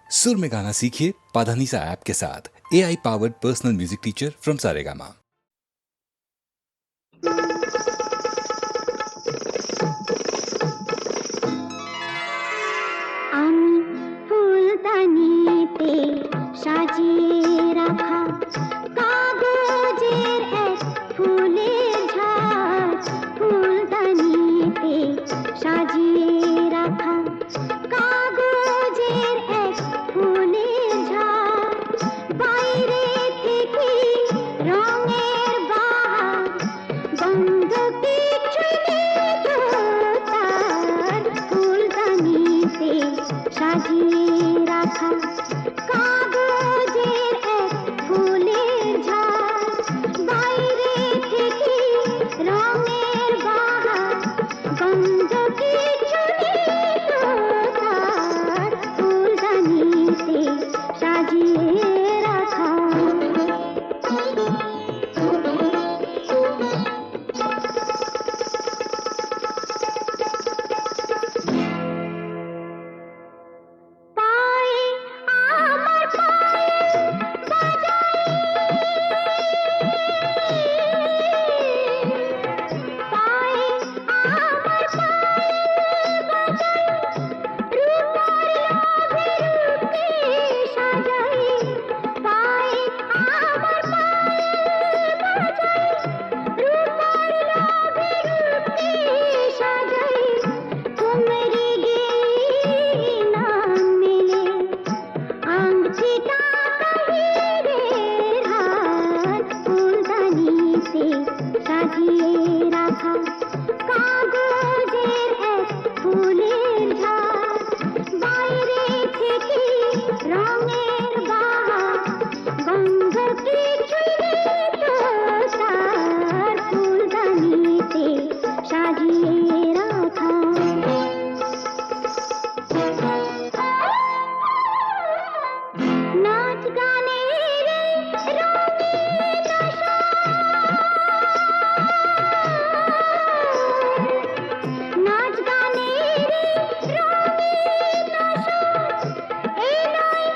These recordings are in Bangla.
सुर में गाना सीखिए पाधानीसा ऐप के साथ। AI powered personal music teacher from Saregama. ফুলদানিতে সাজিয়ে রাখা কাগজের এক ফুলের ঝাড়, ফুলদানিতে সাজিয়ে রাখা কাগজের এক ফুলের ঝাড়, বাইরে থেকে রঙের বাহার, গন্ধ কিছুই নেই তো তার, ফুলদানিতে সাজিয়ে রাখা কাগজের এক ফুলের ঝাড়, বাইরে থেকে রঙের বাহার, গন্ধ কিছু নেই তো তার, ফুলদানিতে সাজিয়ে রাখা। পায়ে আমার পায়ে বাজাই, পায়ে আমার পায়ে বাজাই, রূপার লোভে রূপে সাজাই, পায়ে আমার পায়ে বাজাই, রূপার লোভে রূপে সাজাই, তোমরি গেলি নাম মেলে আংটিটা কাহিরের হার, ফুলদানিতে সাজিয়ে রাখা কাগজের এক ফুলের ঝাড়, বাইরে থেকে রঙের বাহার, গন্ধ কিছুই নেই তো তার, ফুলদানিতে সাজিয়ে রাখা। নাচ গানের রঙিন নাচ গানের রঙিন এই নয়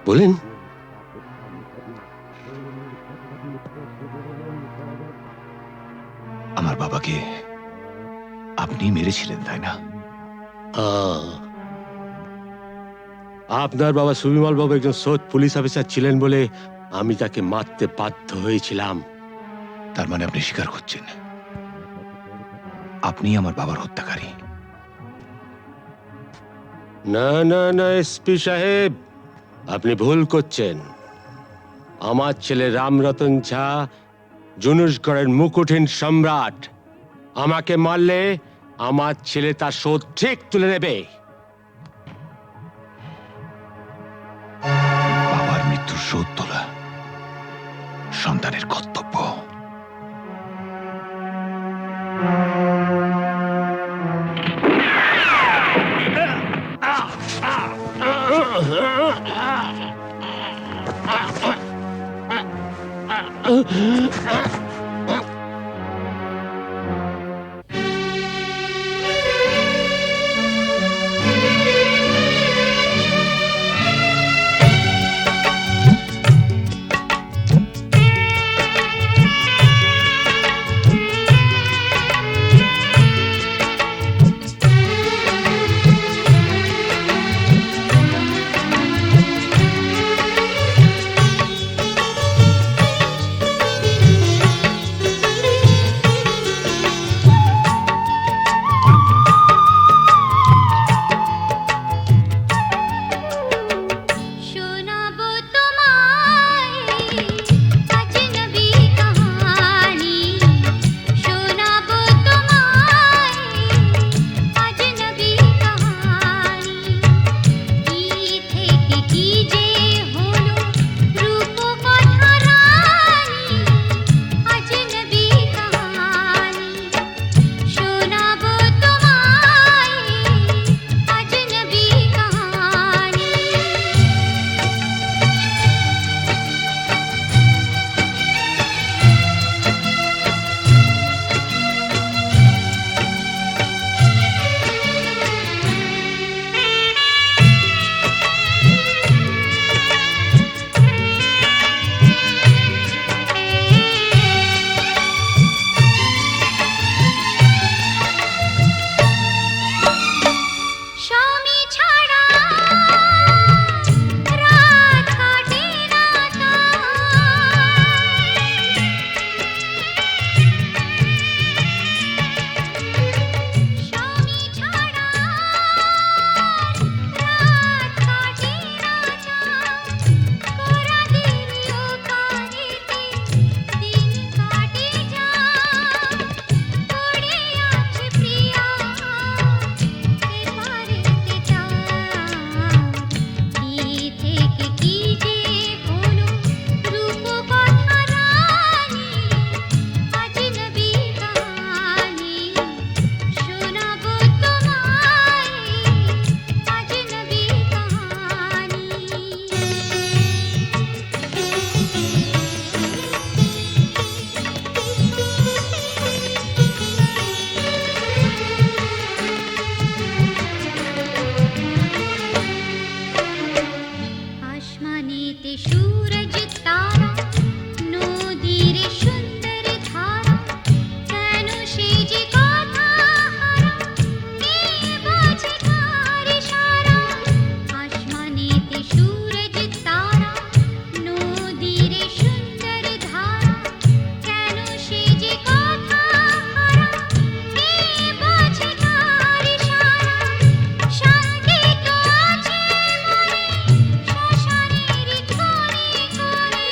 বলেন। আমার বাবাকে আপনি মেরেছিলেন তাই না? আপনার বাবা সুবিমল বাবু একজন সৎ পুলিশ অফিসার ছিলেন বলে আমি তাকে মারতে বাধ্য হয়েছিলাম। তার মানে আপনি স্বীকার করছেন আপনি আমার বাবার হত্যাকারী? না না না এসপি সাহেব, আপনি ভুল করছেন। আমার ছেলে রামরতন ঝা জুনুসগড়ের মুকুটহীন সম্রাট। আমাকে মারলে আমার ছেলে তার শোধ ঠিক তুলে নেবে। বাবার মৃত্যুর শোধ তোলা সন্তানের কর্তব্য। শোনাবো তোমায় আজনবী কাহানি, শোনাবো তোমায় আজনবী কাহানি। কি থেকে কি যে হলো রূপ কথা রানী, আজনবী কাহানি। শোনাবো তোমায় আজনবী কাহানি। স্বামী ছাড়া রাত কাটে না স্বামী ছাড়া রাত কাটে না কোরা দিও কানেতে দিন কাটে যায়। পড়ে আছে প্রিয়া পারেতে চায়। কি থেকে কি যে হলো রূপ কথা রানী, আজনবী কাহানি। শোনাবো তোমায় আজনবী কাহানি। আসমানেতে সূরজ তারা, নদীর সুন্দর ধারা, কেন সে যে কথা হারা, কে বোঝে তার ইশারা। আসমানেতে সূরজ তারা, নদীর সুন্দর ধারা, কেন সে যে কথা হারা, কে বোঝে তার ইশারা। শান্তি তো আছে মনে শ্মশানের কোণে কোণে।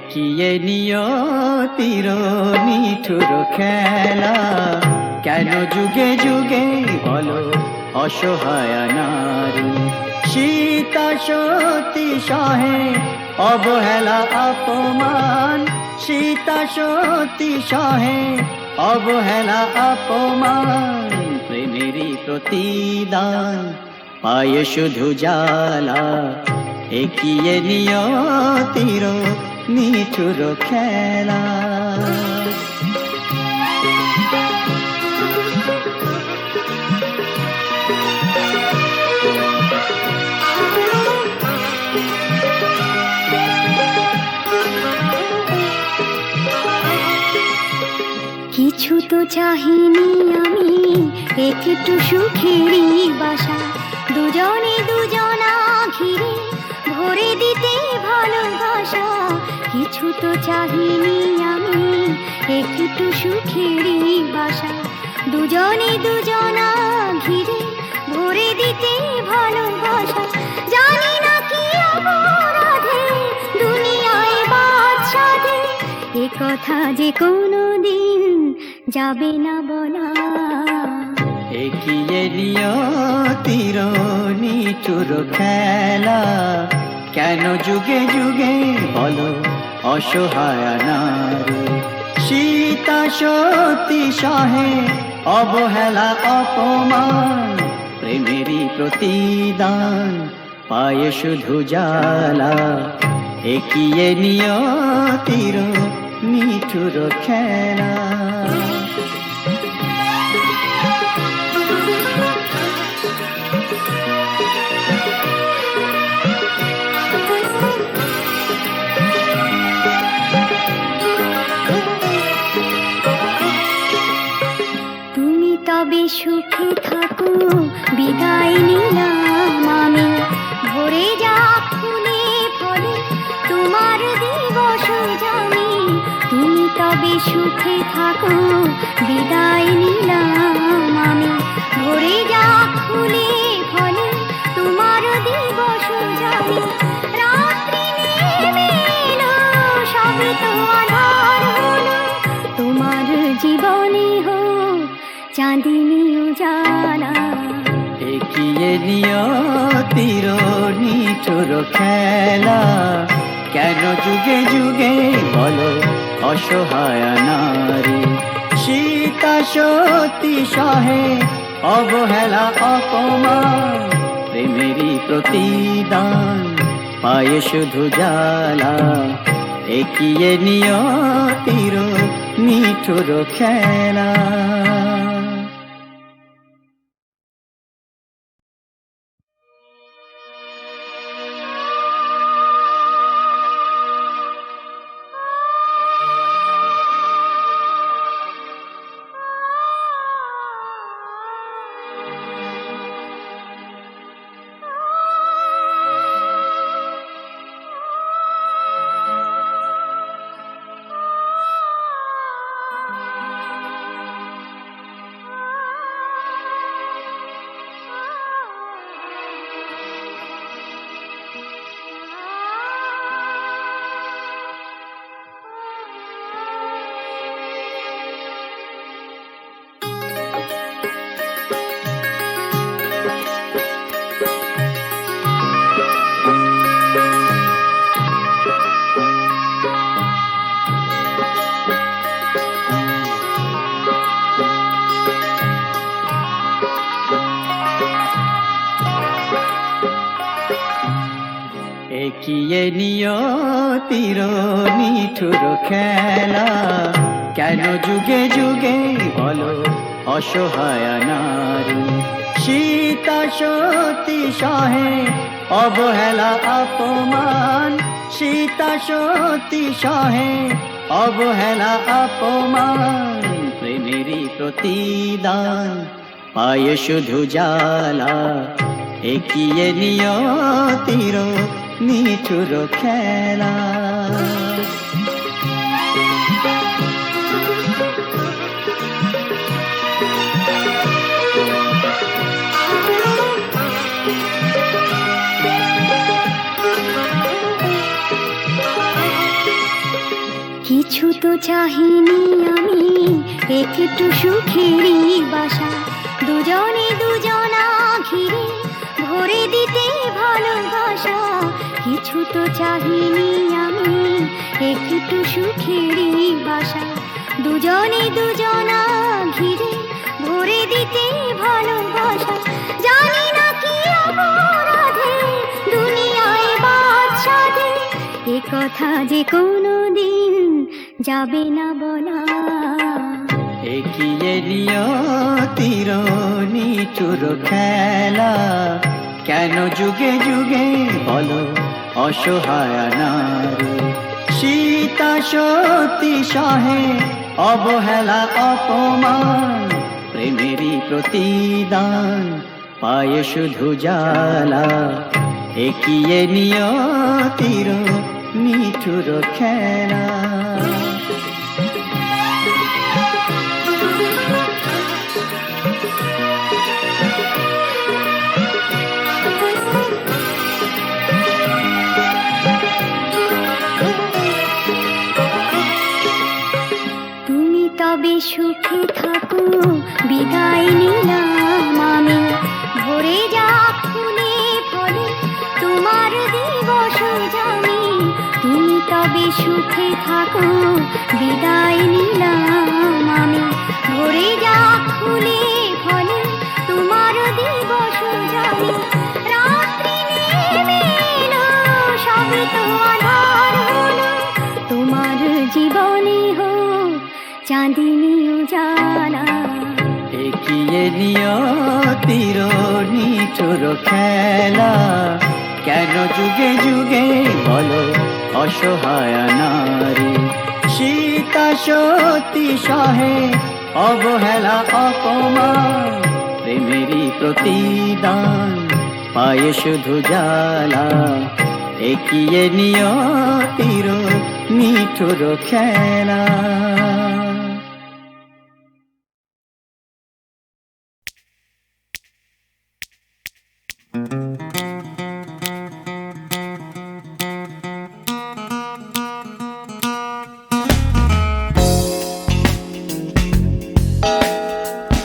একিয়ে নিয়তির নিঠুর খেলা, কেন যুগে যুগে বলো অসহায় নারী। সীতা সতী সহে অবহেলা অপমান, সীতা সতী সহে অবহেলা অপমান। প্রেমেরই প্রতিদান পায়ে শুধু জ্বালা, একিয়ে নিয়তির নিঠুর খেলা। কিছু তো চাহিনি আমি, একটু সুখেরই বাসা, দুজনে দুজনা ঘিরে ভরে দিতে ভালোবাসা। কিছু তো চাহিনি আমি, একটু সুখেরই বাসা, দুজনে দুজনা ঘিরে ভরে দিতে ভালোবাসা। জানি না কি অপরাধে দুনিয়ায় বাদশাদে, এ কথা যে কোনো দিন যাবে না বলা। একিয়ে নিয়তির নিঠুর খেলা, কেন যুগে যুগে বলো অসহায় নারী। সীতা সতী সহে অবহেলা অপমান, প্রেমেরই প্রতিদান পায়ে শুধু জ্বালা। একিয়ে নিয়তির নিঠুর খেলা। তুমি তবে সুখে থাকো, বিদায় নিলাম আমি। ভরে যা ফুলে ফলে তোমার দিবস জানি। তুমি তবে সুখে থাকো, বিদায় নিলাম আমি। ভরে যা ফুলে ফলে তোমার দিবস জানি। রাত্রি নেমে এলো, সব তো আধার হলো, তোমার জীবনে হোক চাঁদিনী উজালা। একিয়ে নিয়তির নিঠুর খেলা, কেন যুগে যুগে বলো অসহায় নারী। সীতা সতী সহে অবহেলা অপমান, প্রেমেরই প্রতিদান পায়ে শুধু জ্বালা। একিয়ে নিয়তির নিঠুর খেলা। একিয়ে নিয়তির নিঠুর খেলা, কেন যুগে যুগে বলো অসহায় নারী। সীতা সতী সহে অবহেলা অপমান, সীতা সতী সহে অবহেলা অপমান। প্রেমেরই প্রতিদান পায়ে শুধু জ্বালা। একিয়ে নিয়তির নিঠুর খেলা। কিছু তো চাহিনি আমি, একটু সুখেরই বাসা, দুজনে দুজনা ঘিরে ভরে দিতে ভালোবাসা। কিছু তো চাহিনি আমি, একটু সুখেরই বাসা, দুজনে দুজনা ঘিরে ভরে দিতে ভালোবাসা। জানি না কি অপরাধে দুনিয়ায় বাদশাদে, এ কথা যে কোনো দিন যাবে না বলা। এগিয়ে নিয়তির নিঠুর খেলা, কেন যুগে যুগে বলো অসহায় নারী। সীতা সতী সহে অবহেলা অপমান, প্রেমেরই প্রতিদান পায়ে শুধু জ্বালা। এগিয়ে নিয়তির নিঠুর খেলা। তুমি তবে সুখে থাকো, বিদায় নিলাম আমি। ভরে যা ফুলে ফলে তোমার দিবস জানি। তুমি তবে সুখে থাকো, বিদায় নিলাম আমি। ভরে যা ফুলে ফলে তোমার দিবস জানি। রাত্রি নেমে এলো, সবে তো আঁধার হলো, তোমার জীবনে হোক চাঁদিনী উজালা। এগিয়ে নিয়তির নিঠুর খেলা, কেন যুগে যুগে বলো অসহায় নারী। সীতা সতী সহে অবহেলা অপমান, প্রেমেরই প্রতিদান পায়ে শুধু জ্বালা। এগিয়ে নিয়তির নিঠুর খেলা।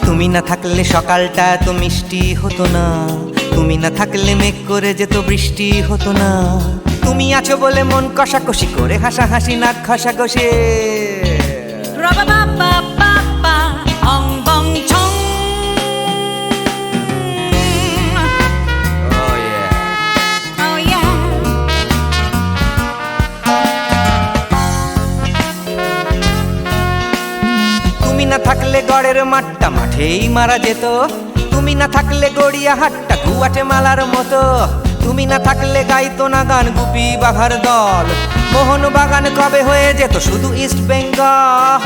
তুমি না থাকলে সকালটা এত মিষ্টি হতো না, তুমি না থাকলে মেঘ করে যেত বৃষ্টি হতো না। তুমি আছো বলে মন কষাকষি করে হাসাহাসি নাক ঘষাঘষি। তুমি না থাকলে গড়ের মাঠটা মাঠেই মারা যেত, তুমি না থাকলে গড়িয়া হাটটা গুয়াটে মালার মতো। তুমি না থাকলে গাইতো না গান গুপি বাঘার দল, মোহন বাগান কবে হয়ে যেত শুধু ইস্ট বেঙ্গল।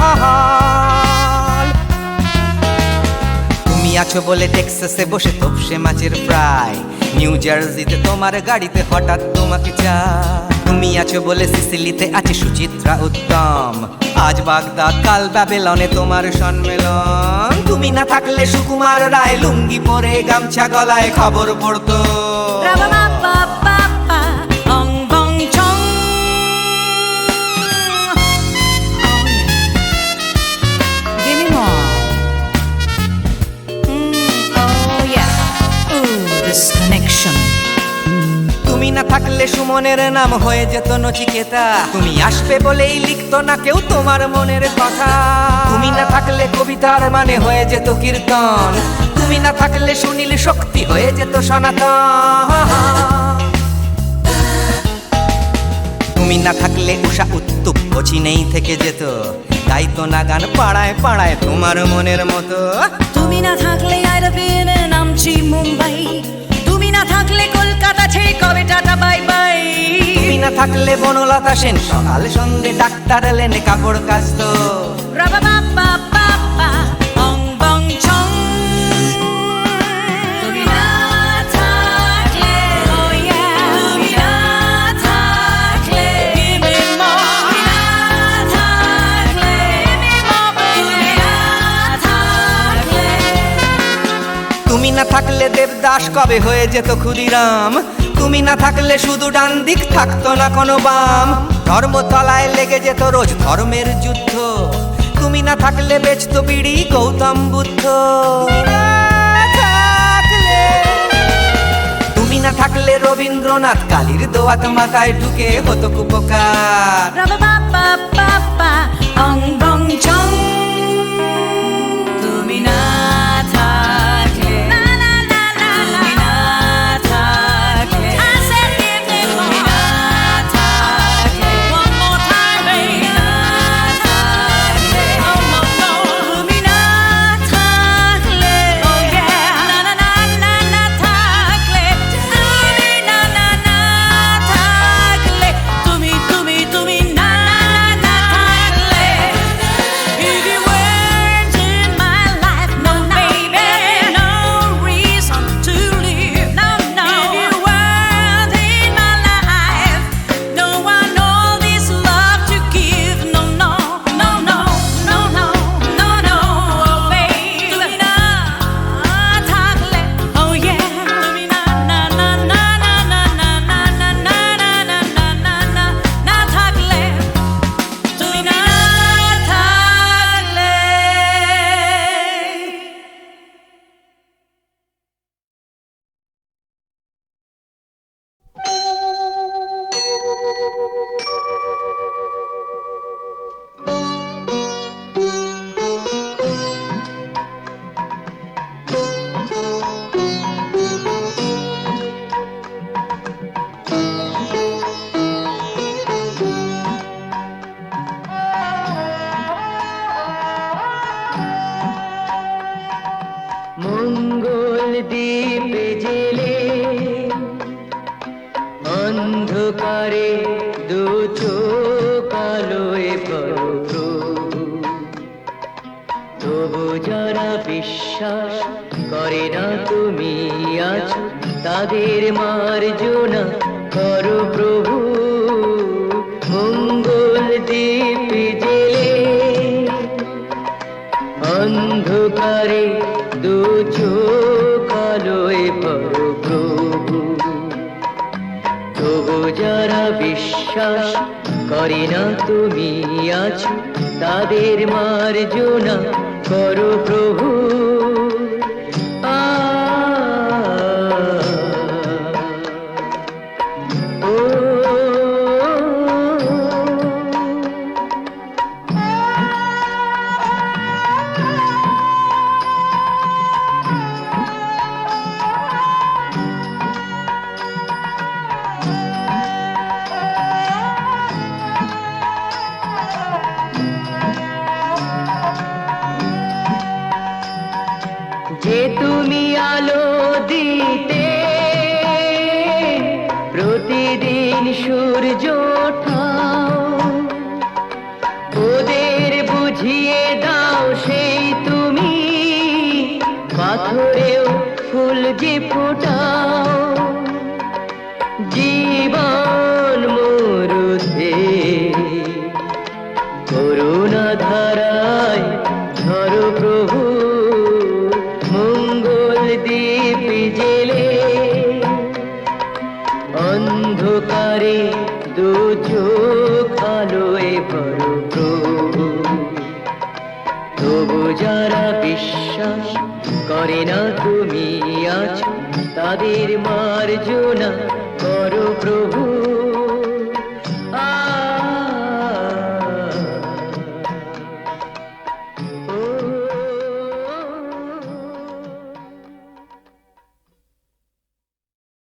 তুমি আছো বলে টেক্সাসে বসে তপসে মাছের ফ্রাই, নিউ জার্সিতে তোমার গাড়িতে হঠাৎ তোমাকে চাই। তুমি আছো বলে সিসিলিতে আছে সুচিত্রা উত্তম, আজ বাগদাদ কাল ব্যাবিলনে তোমার সম্মেলন। তুমি না থাকলে সুকুমার রায় লুঙ্গি পরে গামছা গলায় খবর পড়তো। তুমি না থাকলে সুমনের নাম হয়ে যেত নচিকেতা, তুমি আসবে বলেই লিখতো না কেউ তোমার মনের কথা। তুমি না থাকলে কবিতার মানে হয়ে যেত কীর্তন, তুমি না থাকলে সুনীল শক্তি হয়ে যেত সনাতন। তুমি না থাকলে উষা উত্তুপ কোচিনেই থেকে যেত, গাইতো না গান পাড়ায় পাড়ায় তোমার মনের মতো। তুমি না থাকলে আইরবিনে নামছি মুম্বাই, তুমি না থাকলে কলকাতা ছেড়ে কবে টাটা বাই বাই। তুমি না থাকলে বনলতা সেন সকাল সন্ধে ডাক্তার লেনে কাপড় কাচতো। তুমি না থাকলে, তুমি না থাকলে, তুমি না থাকলে, তুমি না থাকলে। তুমি না থাকলে দেবদাস কবে হয়ে যেত ক্ষুদিরাম, তুমি না থাকলে শুধু ডান দিক থাকতো না কোনো বাম, ধর্মতলায় লেগে যেত রোজ ধর্মের যুদ্ধ। তুমি না থাকলে বেচতো বিড়ি গৌতম বুদ্ধ। তুমি না থাকলে রবীন্দ্রনাথ কালির দোয়াত মাথায় ঢুকে হতো কুপকার। অং বং চং, তুমি না থাকলে, তুমি না থাকলে, তুমি না থাকলে, one more time, baby, না থাকলে, oh no no, তুমি না থাকলে, oh yeah, না না না না না থাকলে, তুমি না না না থাকলে, তুমি তুমি তুমি না না থাকলে, if you weren't in my life, no baby, no reason to live, no no, if you weren't in my life, no one all this love to give, no no no no no no no no, oh baby, তুমি না থাকলে, oh yeah, তুমি না না না না না না না না না না না না না না না থাকলে, তুমি না থাকলে। মঙ্গল দ্বীপে জেলে অন্ধকারে দু চোখ আলোয় বড় প্রভু, তবু যারা বিশ্বাস করে না তুমি আছো তাদের মার্জনা করো প্রভু। মঙ্গল দ্বীপে জেলে অন্ধকারে দু চোখ আলোয় বড় প্রভু, তবু যারা বিশ্বাস করে না তুমি আছো তাদের মার্জনা করো প্রভু। আ ও যে তুমি আলো দিতে প্রতিদিন সূর্য ওঠাও, ওদের বুঝিয়ে দাও সেই তুমি পাথরেও ফুল যে ফোটাও। জীবন মরুতে করুণা ধারায় ধরো প্রভু। মঙ্গল দ্বীপ জেলে অন্ধকারে দু চোখ আলোয় বড় প্রভু, তবু যারা বিশ্বাস করে না তুমি আছো তাদের মার্জনা